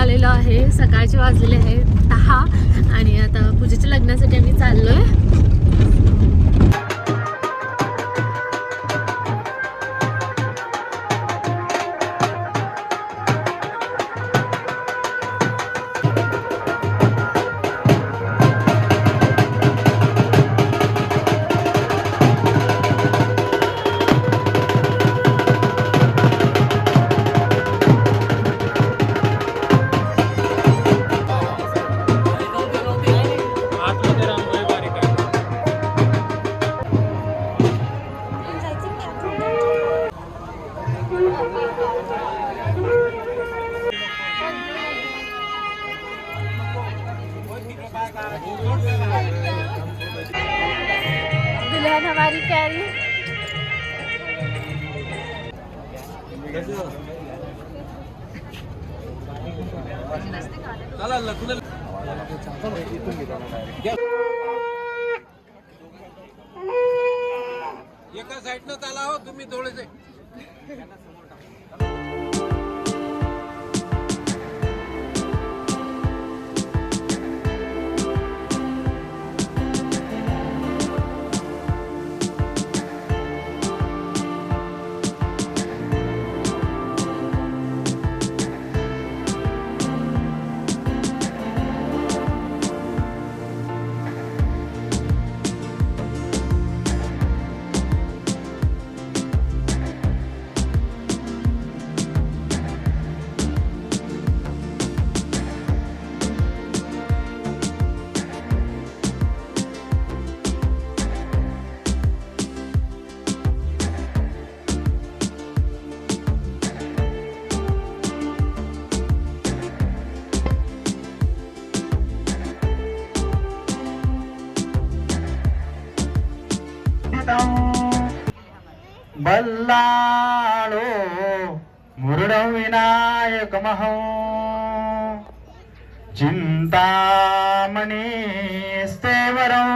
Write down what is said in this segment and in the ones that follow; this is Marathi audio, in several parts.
निघालेलो आहे. सकाळचे वाजलेले आहे 10 आणि आता पूजेच्या लग्नासाठी आम्ही चाललोय. दुल्हन हमारी प्यारी. एका साईडनं चाला हो तुम्ही थोडेसे. बल्लाळो मुरुडं विनायकमहं चिंतामणी स्थेवरं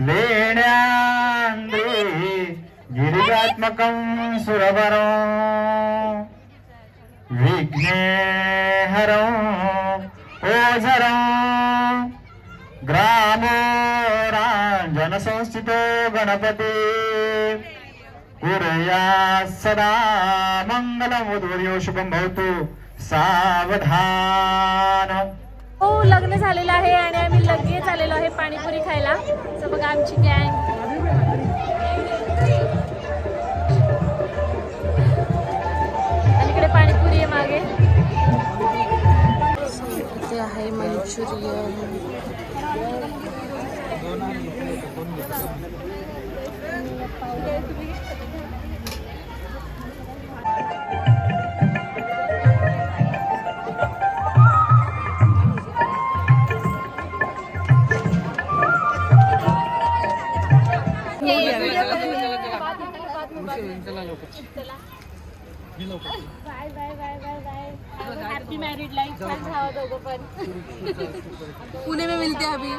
लेण्यान्द्रे गिरिजात्मकं सुरवरं विघ्नेहरं ओझरं ग्रामो जनसंस्थितो गणपती कुर्या सदा मंगलम उद्वर्यो शुभम भवतु सावधान. हो, लग्न झालेलं आहे आणि आम्ही लगेच आलेलो आहे पाणीपुरी खायला. तर बघा आमची गँग. आणि इकडे पाणीपुरी आहे मागे. इथे आहे Manchurian. Bye bye bye bye bye. Happy married life. छान राहावं दोघं पण. पुणे में मिलते हैं अभी.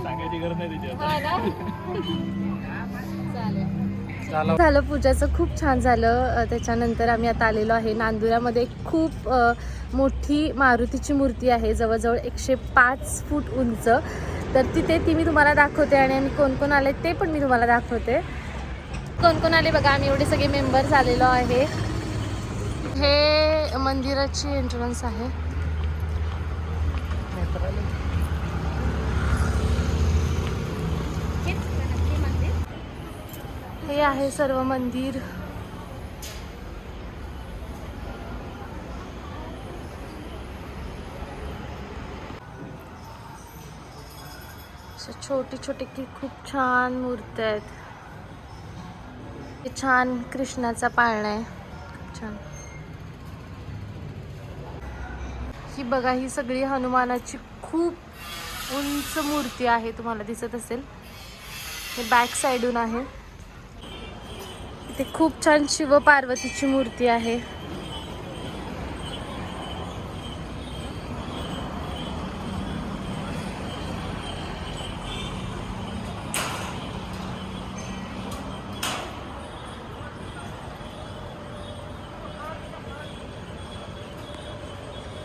सांगायची गरज नाही त्याची. झालं पूजाचं खूप छान झालं. त्याच्यानंतर आम्ही आता आलेलो आहे नांदुऱ्यामध्ये. खूप मोठी मारुतीची मूर्ती आहे, जवळजवळ 105 फूट उंच. तर तिथे ती मी तुम्हाला दाखवते आणि आम्ही कोण कोण आले ते पण मी तुम्हाला दाखवते. कोण कोण आले बघा. आम्ही एवढे सगळे मेंबर्स आलेलो आहे. हे मंदिराची एंट्रन्स आहे. हे आहे सर्व मंदिर. छोटी छोटी की खूप छान मूर्ती आहेत. छान कृष्णाचा पाळणा आहे. खूप छान. ही बघा, ही सगळी हनुमानाची खूप उंच मूर्ती आहे. तुम्हाला दिसत असेल. हे बॅक साइडून आहे. इथे खूप छान शिव पार्वतीची मूर्ती आहे.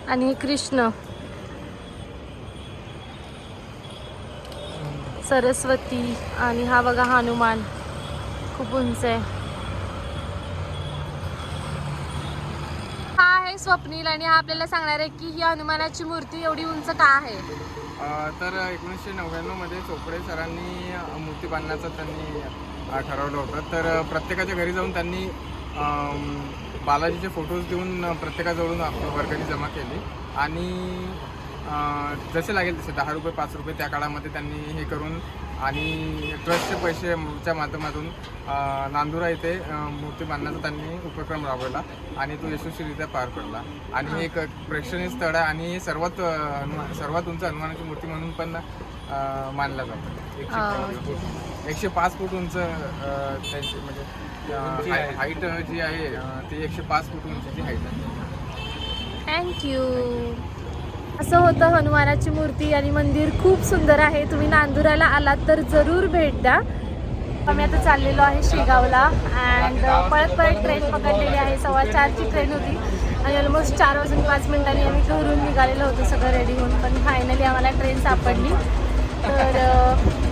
आणि हे कृष्ण, सरस्वती आणि हा बघा हनुमान खूप उंच आहे. हा आहे स्वप्नील आणि हा आपल्याला सांगणार आहे की ही हनुमानाची मूर्ती एवढी उंच का आहे. तर 1999 मध्ये चोपडे सरांनी मूर्ती बांधण्याचं त्यांनी ठरवलं होतं. तर प्रत्येकाच्या घरी जाऊन त्यांनी बालाजीचे फोटोज देऊन प्रत्येकाजवळून आपली वर्गणी जमा केली आणि जसे लागेल तसे 10 रुपये 5 रुपये त्या काळामध्ये त्यांनी हे करून आणि ट्रस्टचे पैशाच्या माध्यमातून नांदुरा येथे मूर्ती बांधण्याचा त्यांनी उपक्रम राबवला आणि तो यशस्वीरित्या पार पडला. आणि हे एक प्रेक्षणीय स्थळ आहे आणि हे सर्वात उंच हनुमानाची मूर्ती म्हणून पण मानलं जातं. 105 फूट उंच त्यांची म्हणजे हाईट जी आहे ती 105 फूट उंचीची हाईट आहे. थँक्यू. असं होतं हनुमानाची मूर्ती आणि मंदिर खूप सुंदर आहे. तुम्ही नांदुराला आलात तर जरूर भेट द्या. आम्ही आता चाललेलो आहे शेगावला अँड परत ट्रेन पकडलेली आहे. 4:15ची ट्रेन होती आणि ऑलमोस्ट 4:05 आम्ही घरून निघालेलो होतो सगळं रेडी होऊन. पण फायनली आम्हाला ट्रेन सापडली. तर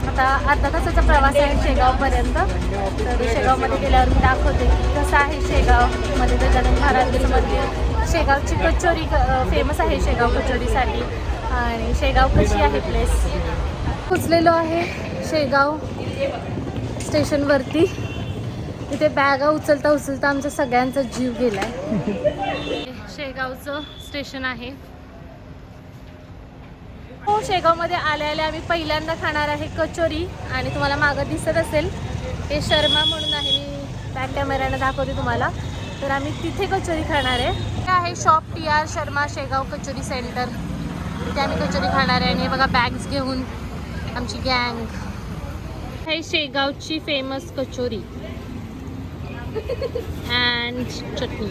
आता अर्धा तासाचा प्रवास आहे शेगावपर्यंत. तर शेगावमध्ये गेल्यावर मी दाखवते की कसं आहे शेगावमध्ये गजानन महाराजांचं मंदिर. शेगावची कचोरी फेमस आहे शेगाव कचोरीसाठी आणि शेगाव कशी आहे प्लेस. पोचलेलो आहे शेगाव स्टेशनवरती. तिथे बॅगा उचलता उचलता आमचा सगळ्यांचा जीव गेलाय. शेगावचं स्टेशन आहे. हो, शेगावमध्ये आल्या आम्ही पहिल्यांदा खाणार आहे कचोरी आणि तुम्हाला मागं दिसत असेल हे शर्मा म्हणून आहे. मी बॅक कॅमेऱ्यानं दाखवते तुम्हाला. तर आम्ही तिथे कचोरी खाणार आहे. हे आहे shop TR Sharma Shegaon kachori centre. तिथे आम्ही कचोरी खाणार आहे. आणि हे बघा बॅग्स घेऊन आमची गँग. हे शेगावची famous kachori and chutney.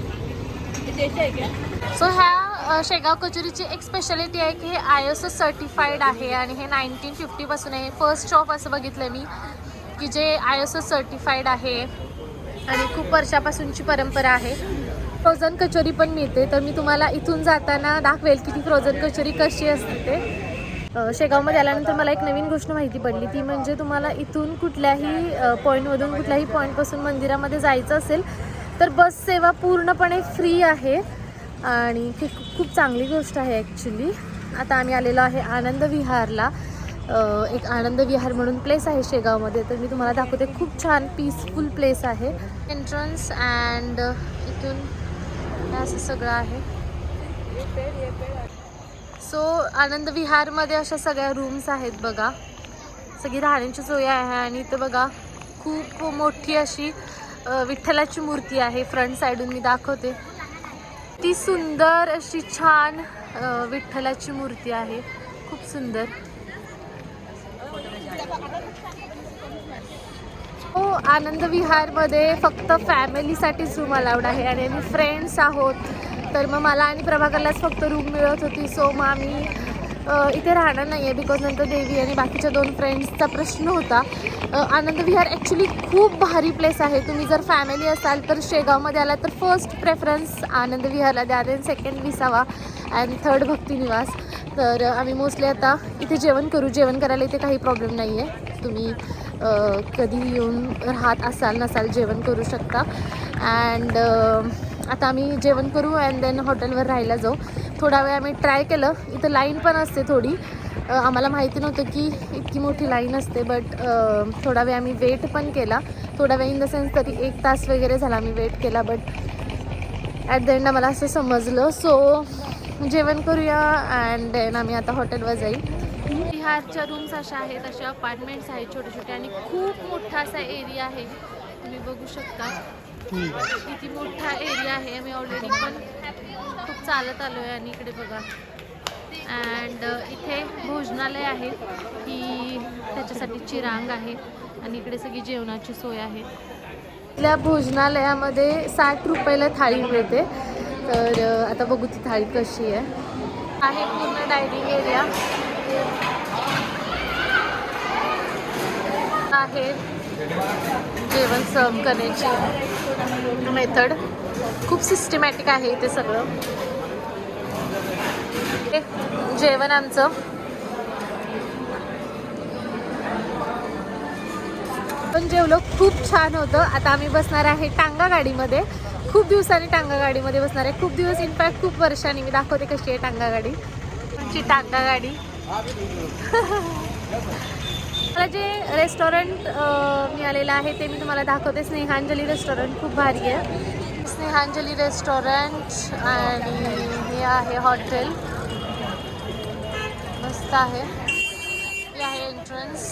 So ह्या शेगाव कचोरीची एक स्पेशालिटी आहे की हे ISO सर्टिफाईड आहे आणि हे 1950 पासून आहे. फर्स्ट शॉप असं बघितलं मी की जे ISO सर्टिफाईड आहे आणि खूप वर्षापासूनची परंपरा आहे. फ्रोझन कचोरी पण मिळते. तर मी तुम्हाला इथून जाताना दाखवेल की ती फ्रोझन कचोरी कशी असते ते. शेगावमध्ये आल्यानंतर मला एक नवीन गोष्ट माहिती पडली. ती म्हणजे तुम्हाला इथून कुठल्याही पॉईंटमधून कुठल्याही पॉईंटपासून मंदिरामध्ये जायचं असेल तर बस सेवा पूर्णपणे फ्री आहे आणि ती खूप चांगली गोष्ट आहे ॲक्च्युली. आता आम्ही आलेलो आहे आनंद विहारला. एक आनंद विहार म्हणून प्लेस आहे शेगावमध्ये. तर मी तुम्हाला दाखवते. खूप छान पीसफुल प्लेस आहे. एंट्रन्स अँड इथून असं सगळं आहे. सो आनंद विहारमध्ये अशा सगळ्या रूम्स आहेत बघा. सगळी राहण्याची सोय आहे आणि इथं बघा खूप मोठी अशी विठ्ठलाची मूर्ती आहे. फ्रंट साईडून मी दाखवते. ती सुंदर अशी छान विठ्ठलाची मूर्ती आहे. खूप सुंदर. हो, आनंद विहारमध्ये फक्त फॅमिलीसाठीच रूम अलाउड आहे आणि आम्ही फ्रेंड्स आहोत. तर मग मला आणि प्रभाकरलाच फक्त रूम मिळत होती. सो मग आम्ही इथे राहणार नाही आहे बिकॉज नंतर देवी आणि बाकीच्या 2 फ्रेंड्सचा प्रश्न होता. आनंद विहार ॲक्च्युली खूप भारी प्लेस आहे. तुम्ही जर फॅमिली असाल तर शेगावमध्ये आला तर फर्स्ट प्रेफरन्स आनंद विहारला द्या. देन सेकंड विसावा अँड थर्ड भक्तिनिवास. तर आम्ही मोस्टली आता इथे जेवण करू. जेवण करायला इथे काही प्रॉब्लेम नाही आहे. तुम्ही कधी येऊन राहत असाल नसाल जेवण करू शकता. अँड आता आम्ही जेवण करू अँड देन हॉटेलवर राहायला जाऊ. थोडा वेळ आम्ही ट्राय केलं. इथं लाईन पण असते थोडी. आम्हाला माहिती नव्हतं की इतकी मोठी लाईन असते. बट थोडा वेळ आम्ही वेट पण केला. थोडा वेळ इन द सेन्स तरी 1 तास वगैरे झाला आम्ही वेट केला. बट ॲट द एंड आम्हाला असं समजलं. सो जेवण करूया अँड देन आम्ही आता हॉटेलवर जाईल. विहारच्या रूम्स अशा आहेत. अशा अपार्टमेंट्स आहेत छोटे छोटे आणि खूप मोठा असा एरिया आहे. तुम्ही बघू शकता किती मोठा एरिया आहे. आम्ही ऑलरेडी पण खूप चालत आलो आहे आणि इकडे बघा अँड इथे भोजनालय आहे. ही त्याच्यासाठीची रांग आहे आणि इकडे सगळी जेवणाची सोय आहे. इथल्या भोजनालयामध्ये 60 रुपयाला थाळी मिळते. तर आता बघू ती थाळी कशी आहे. पूर्ण डायनिंग एरिया आहे. जेवण सर्व करण्याची मेथड खूप सिस्टमॅटिक आहे इथे सगळं. जेवण आमचं पण जेवलो, खूप छान होतं. आता आम्ही बसणार आहे टांगा गाडीमध्ये. खूप दिवसांनी टांगा गाडीमध्ये बसणार आहे. खूप दिवस इनफॅक्ट खूप वर्षांनी. मी दाखवते कशी आहे टांगा गाडी. तुमची टांगा गाडी. मला जे रेस्टॉरंट मिळालेलं आहे ते मी तुम्हाला दाखवते. स्नेहांजली रेस्टॉरंट खूप भारी आहे. स्नेहांजली रेस्टॉरंट आणि हे आहे हॉटेल, मस्त आहे. हे आहे एंट्रन्स.